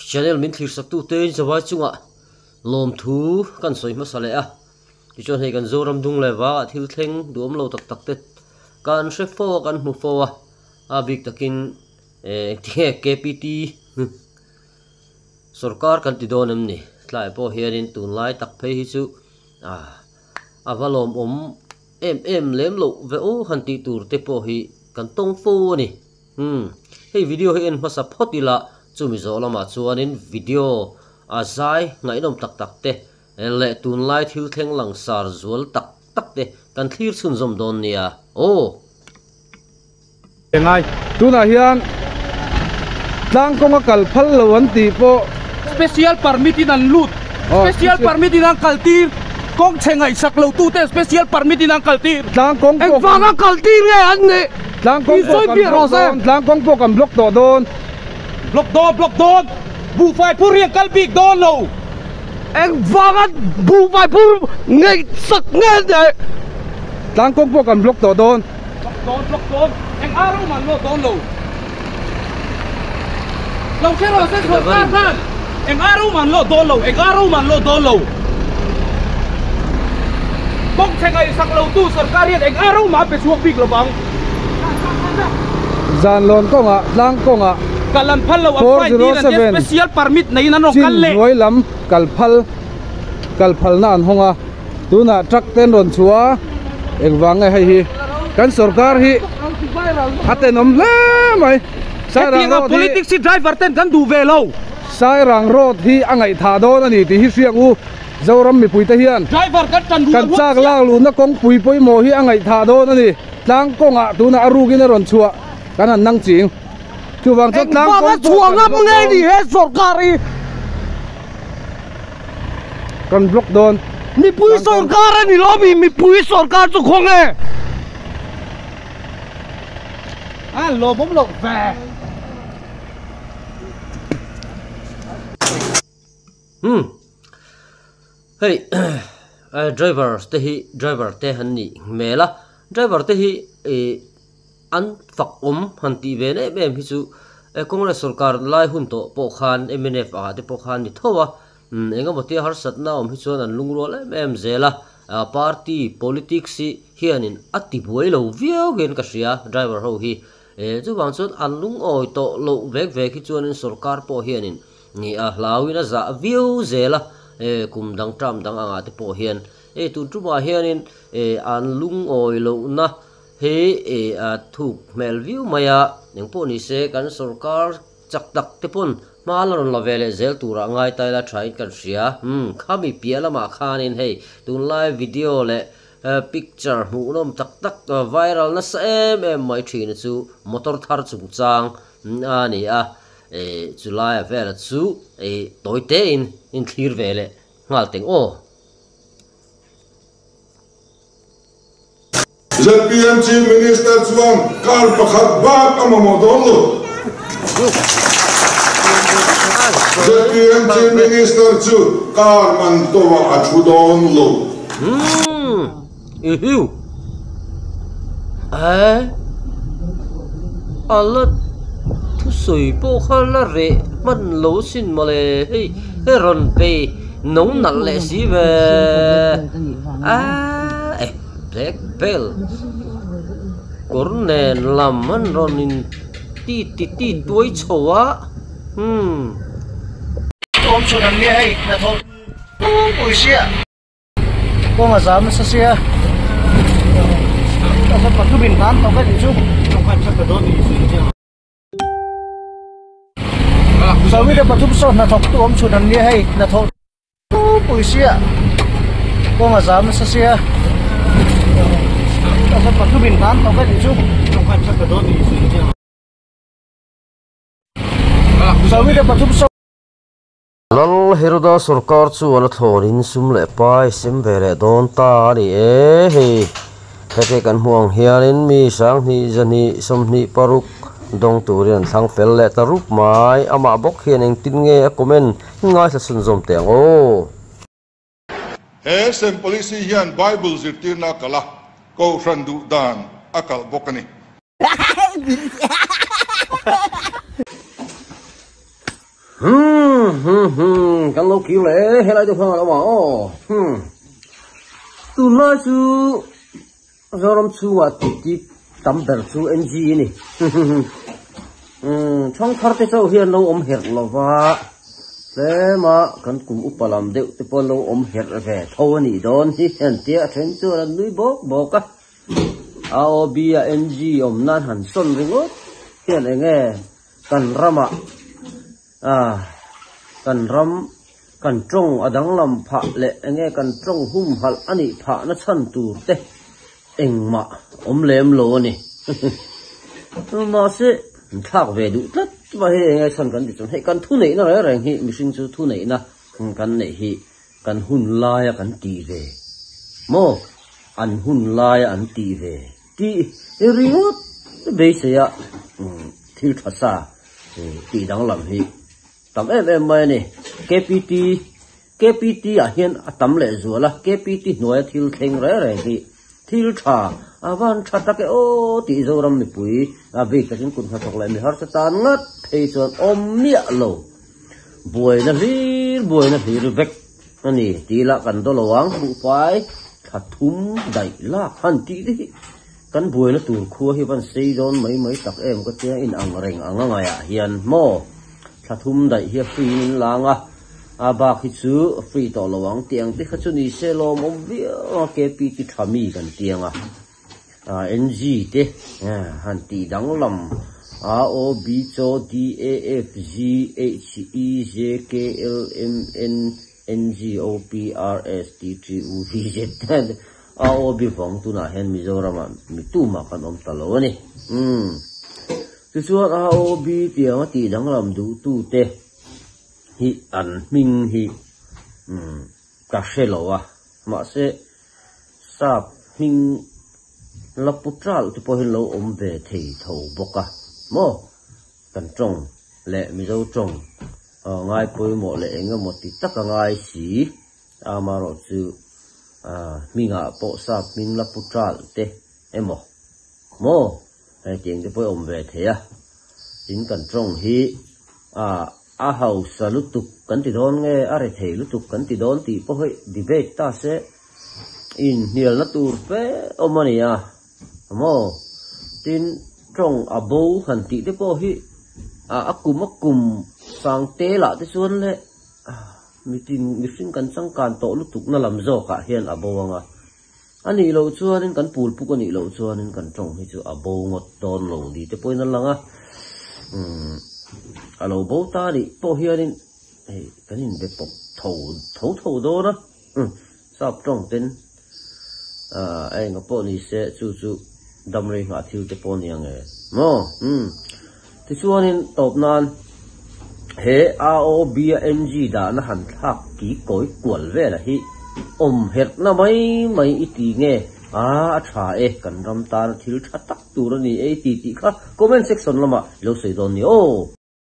channel min thlir sak tu te zawai chunga lom thu kan soi masale a ti chon hei kan zoram dung lewa thil thleng duam lo tak tak te kan shefo kan mu fo a big takin KPT sarkar kan ti don amni tlai po hianin tun lai tak phei hi chu avalom em lem lo ve o han ti tur te po hi kan tong fo ni hei video hi en masa photila chumi zo lama chuanin video azai ngai nom tak tak te le tun lai thil thleng lang sar zual tak tak te kan thlir chun zom don nia ngai tuna hian tlang konga kal phal lo an ti po special permit in an loot special permit in an kaltir kong chengai sak lo tu te special permit in an kaltir tlang kong en wanga kaltir nge an ne tlang kong po kan block do don block don bu fai pur riang kal big don lo en wanga bu fai pur ngai sak nge de tlang kong po kan block do don block don en aro man lo don lo lo chero se sarkar kan en aro man lo don lo en aro man lo don lo kong chengai sak lo tu sarkar en aro ma pe suak big lo bang zan lon konga tlang konga kalan phal lo apai di ran special permit nei nan ro kalle roi lam kal phal na an honga tuna truck ten ron chua engwang ngai hi kan sarkar hi atenom le mai sai rang road politics si driver ten kan du ve lo sai rang road hi angai tha don ani ti hi siang u zoram mi puita hian driver kan chak lang lu na kong pui poi mo hi angai tha don ani tlang konga tuna arugin ron chua kan an nang ching chu wang chot tlang kong chuang ngam ngai ni he sarkari kan block don mi pui sarkar ani lo mi pui sarkar chu khong e lo bom lo ve hey driver te han ni mela driver te hi an fak han ti ve ne mem hi chu congress sarkar lai hun to po khan MNF a te po khan ni thowa enga moti har satna hi chuan an lungrol mem zela party politics hianin ati boilo view gen ka sia driver ho hi chu wang chon an lung oi to lo vek hi chuan sarkar po hianin ni a hlawina za view zela kum dang tram dang anga te po hian tu truma hianin an lung oi lo na he thuk mel view maya ning po ni se kan sarkar chak tak te pon malon la vele zel tura ngai tai la try kan sia khami piala ma khanin hey tun live video le picture mu nom tak viral na sa em mai thin chu motor thar chung chang ani July vele chu toite in clear vele ngal teng ZPM Chief Minister chuang kal pakhat bak amamodon lo ZPM Chief Minister chu kar man towa achudon lo Allah thu sui po khala re man lo sin male hey ron pe nong nal le si ve black bell cornen lam man ronin ti tuai chowa Om chunan nge hai na thol pui sia ko ma zam sa sia ta sa patu bin tan to ka ni chu to ka sa ka do ni sa wi da patu so na thok tu om chunan nge hai na thol pui sia ko ma zam sa sia ta sa patu bin tan to ka ni chu to ka sa ka do ni sa wi da patu so lal heroda sarkar chu ala thorin sum le pai sim vele don ta ni he te kan huang hianin mi sang ni jani som ni paruk dong turian thang fel le tarup mai ama bok hian eng tin nge comment ngai sa sun zom teng sem policy hian bible zirtirna kala ko randu dan akal bokani Kan lo cứu lẽ hay lại được không ạ tu nói chú do làm chú à tí tắm bể chú NG này trong thar te châu hiền lâu hiệt lo va thế mà kan cùng upalam deu te pon lâu hiệt về thâu ni don hi hiền tia trên chưa là núi bốc á AOB NG nan hẳn son ringot hiền này nghe kan rama kan ram kan trong adang lam pha le nghe kan trong hum hal ani pha na chan tu te eng ma lem lo ni mà sẽ thạc về đủ tất và hệ nghe sân cần thì kan thu nấy nó là rằng hệ mình sinh su thu nấy na kan nấy hệ kan hun lai kan tì về mo an hun lai an tì về tì riot bây giờ thiếu thật sa tì đang làm hệ tầm em mai này KPT hiện tầm lệ rồi là KPT nói thiếu thành rồi thì thiếu trà van chặt cái ô tí dâu ram mi pui vì cái chuyện cũng phải thuộc lại mi har sẽ tan ngắt thì chọn mía lẩu buổi nó ri vek anh đi tí là cần đó lawang bu phai thắt thum đầy la han tí đi cần buổi nó tuôn khua hi van sei don mấy tắc em có tiếng in ang reng ang ngay hiền mo thắt thum đầy hi free lang ba khi chú free to lawang tiếng tí khát chú ni xe lo mong bia KPT thami cần tiếng NG te han ti dang lam AOB cho DAFGHECLMNNGOPRSTTUVZ AOB phong tu na hen Mizoram mi tu ma kan talo ni tu chuan AOB tiang ti dang lam du tu te hi an ming hi ka shelo ma se sap ming laputral tu po hello về thei thầu boka mo kan trong lệ mi zo trong ngai poi mo le nga mo ti tak ngai si amaro chu minga po sa ming laputral te emo mo ai tiếng tu po về thei in kan trong hi a hau salutuk kan ti don nge are thei lutuk kan ti don ti po hoi debate ta se in hial na tur pe omania mo tin trong abo han ti te po hi akum sang te la te suan le mi sinh kan sang kan to lu tuk na lam zo ka hian abo anga ani lo chuan in kan pul pu ani lo chuan in kan trong hi chu abo ngot ton lo di te poina langa alo bo ta di po hian in kan in de pop thâu do na sap trong tin ai ngọc po ni se chu đâm ra ngã thiếu cái pon yang ấy, mo, thì chuan in top nan, he AOB NG đã na hàn thắc kỹ cối quẩn về là hi, hết na mấy ít tí nghe, chả cần ram ta thiếu chát tắc tu rồi nè, tí khác comment section lắm mà, lâu sấy don nè,